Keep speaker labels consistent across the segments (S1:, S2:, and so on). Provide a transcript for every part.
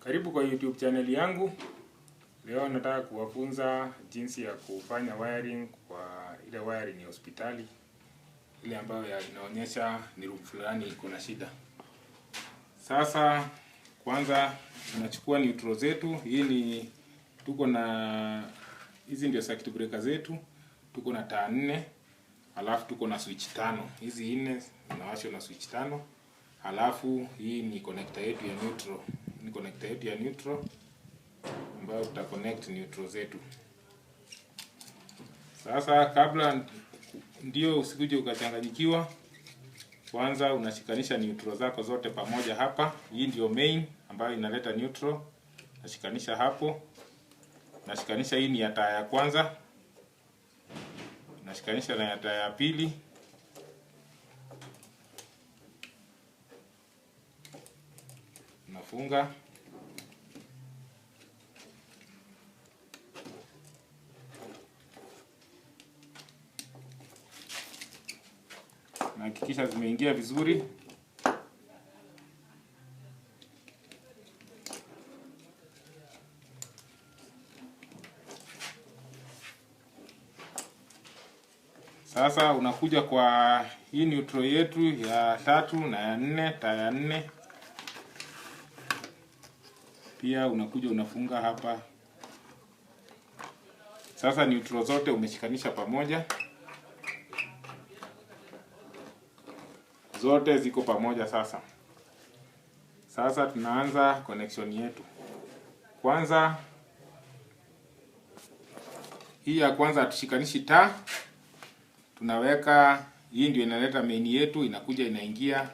S1: Karibu kwa YouTube channel yangu. Leo nataka kuwafunza jinsi ya kufanya wiring kwa ile wiring ya hospitali, ile ambayo inaonyesha ni room fulani iko na shida. Sasa kwanza tunachukua neutral zetu. Hii ni tuko na hizi ndio circuit breaker zetu. Tuko na taa 4, alafu tuko na switch 5. Hizi 4 zinawashwa na switch 5. Alafu hii ni connector yetu ya neutral. Ni connector yetu ya neutral ambayo tuta connect neutral zetu. Sasa kabla ndio usikuje ukachanganyikiwa, kwanza unashikanisha neutral zako zote pamoja hapa. Hii ndio main ambayo inaleta neutral. Nashikanisha hapo. Nashikanisha hii ni ya taa ya kwanza. Nashikanisha na ya taa ya pili. Nafunga. Nahakikisha zimeingia vizuri. Sasa unakuja kwa hii neutral yetu ya 3 na ya 4, taa ya 4. Pia unakuja unafunga hapa. Sasa neutral zote umeshikanisha pamoja. Zote ziko pamoja sasa. Sasa tunaanza connection yetu. Kwanza hii ya kwanza tushikanishi taa. Tunaweka hii ndio inaleta main yetu, inakuja inaingia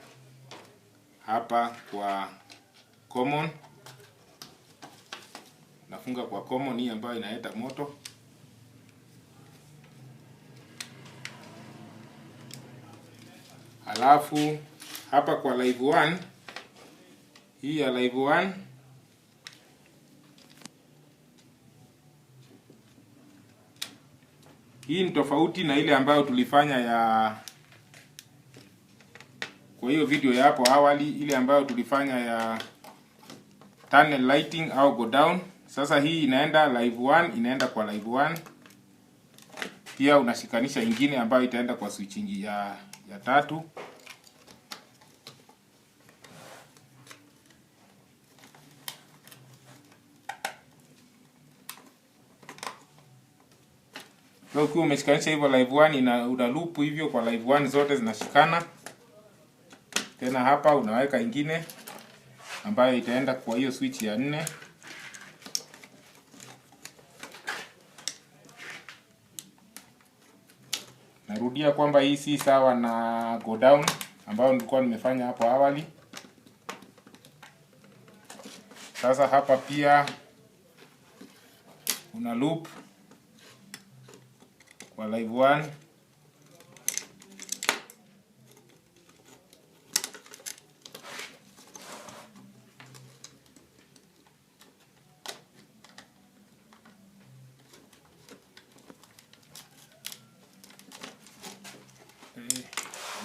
S1: hapa kwa common. Nafunga kwa common hii ambayo inaleta moto. Alafu hapa kwa live 1, hii ya live 1 hii ni tofauti na ile ambayo tulifanya ya kwa hiyo video ya hapo awali, ile ambayo tulifanya ya tunnel lighting au go down. Sasa hii inaenda live 1, inaenda kwa live 1. Pia unashikanisha ingine ambayo itaenda kwa switch ya 3. Kwa ukiwa umeshikanisha hivyo live 1 una loop hivyo kwa live 1 zote zinashikana. Tena hapa unaweka ingine ambayo itaenda kwa hiyo switch ya 4. Narudia kwamba hii si sawa na go down ambayo nilikuwa nimefanya hapo awali. Sasa hapa pia una loop kwa live 1.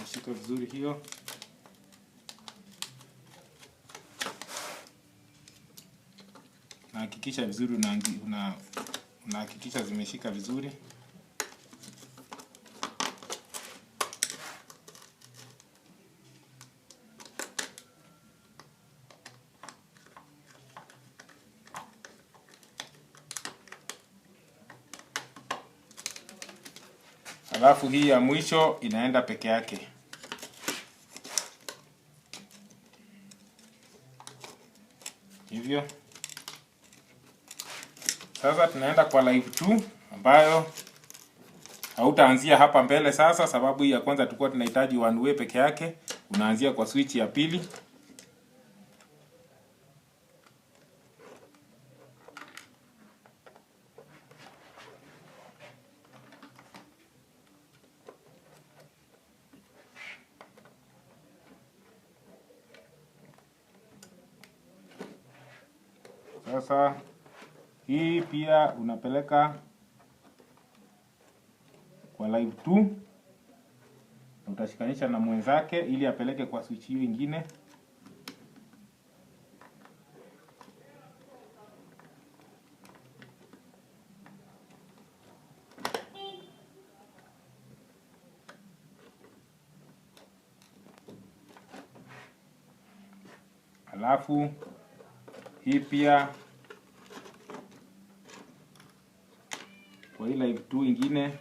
S1: Nashika vizuri hiyo. Nahakikisha vizuri unahakikisha zimeshika vizuri. Alafu hii ya mwisho inaenda peke yake. Hivyo. Sasa tunaenda kwa live 2 ambayo hautaanzia hapa mbele sasa, sababu hii ya kwanza tulikuwa tunahitaji one way peke yake. Unaanzia kwa switch ya pili. Sasa hii pia unapeleka kwa live 2. Utashikanisha na mwenzake ili apeleke kwa switch hiyo ingine. Alafu hii pia kwa hii live 2 ingine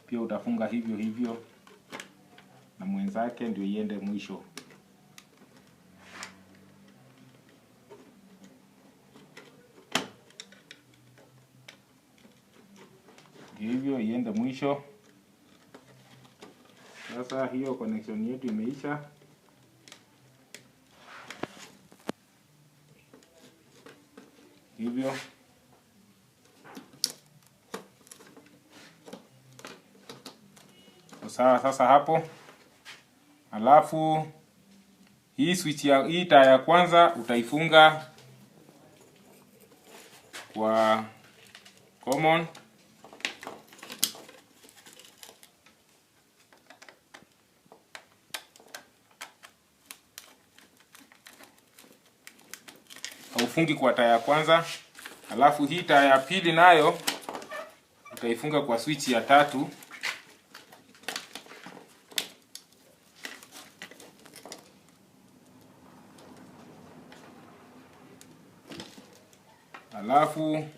S1: pia utafunga hivyo hivyo na mwenzake ndio iende mwisho. Hivyo iende mwisho. Sasa hiyo connection yetu imeisha. Hivyo sawa. Sasa hapo, alafu hii switch ya hii taa ya kwanza utaifunga kwa common. Haufungi kwa taa ya kwanza. Alafu hii taa ya pili nayo utaifunga kwa switch ya 3. Alafu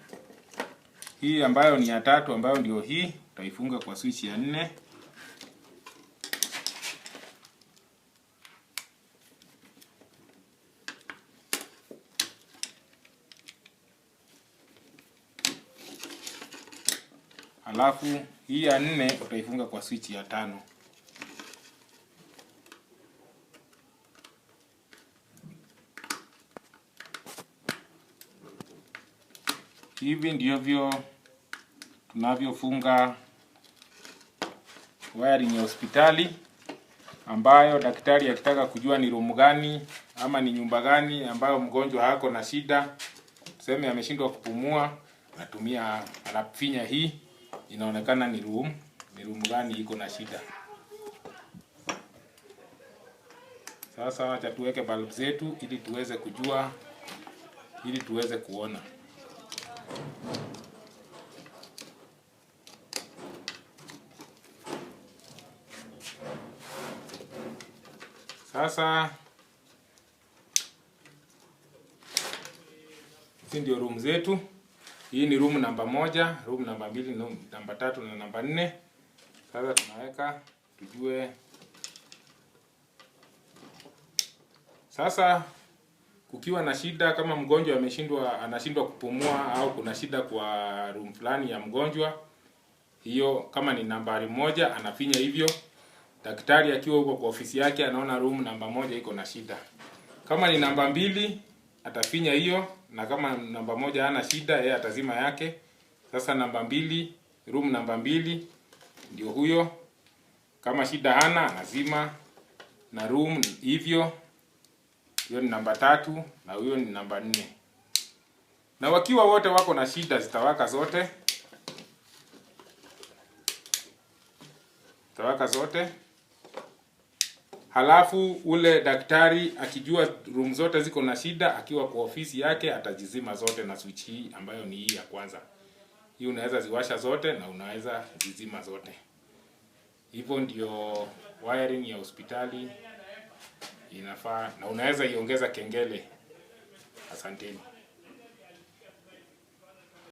S1: hii ambayo ni ya 3 ambayo ndio hii utaifunga kwa switch ya 4. Alafu hii ya 4 utaifunga kwa switch ya 5. Hivi ndivyo tunavyofunga wiring ya hospitali, ambayo daktari akitaka kujua ni room gani ama ni nyumba gani ambayo mgonjwa hako na shida, tuseme ameshindwa kupumua, anafinya hii, inaonekana ni room gani iko na shida. Sasa acha tuweke bulb zetu ili tuweze kujua, ili tuweze kuona. Sasa hizi ndio room zetu. Hii ni room namba 1, room namba 2, namba 3 na namba 4. Sasa tunaweka tujue. Sasa kukiwa na shida, kama mgonjwa anashindwa kupumua au kuna shida kwa room fulani ya mgonjwa, hiyo kama ni nambari 1 anafinya hivyo. Daktari akiwa huko kwa ofisi yake anaona room namba 1 iko na shida. Kama ni namba 2 atafinya hiyo, na kama namba 1 hana shida, yeye atazima yake. Sasa namba 2, room namba 2 ndio huyo. Kama shida hana anazima, na room hivyo. Hiyo ni namba 3 na huyo ni namba 4. Na wakiwa wote wako na shida zitawaka zote. Zitawaka zote. Halafu ule daktari akijua room zote ziko na shida, akiwa kwa ofisi yake atajizima zote na switch hii ambayo ni hii ya kwanza. Hii unaweza ziwasha zote na unaweza zizima zote. Hivyo ndio wiring ya hospitali inafaa, na unaweza iongeza kengele. Asanteni.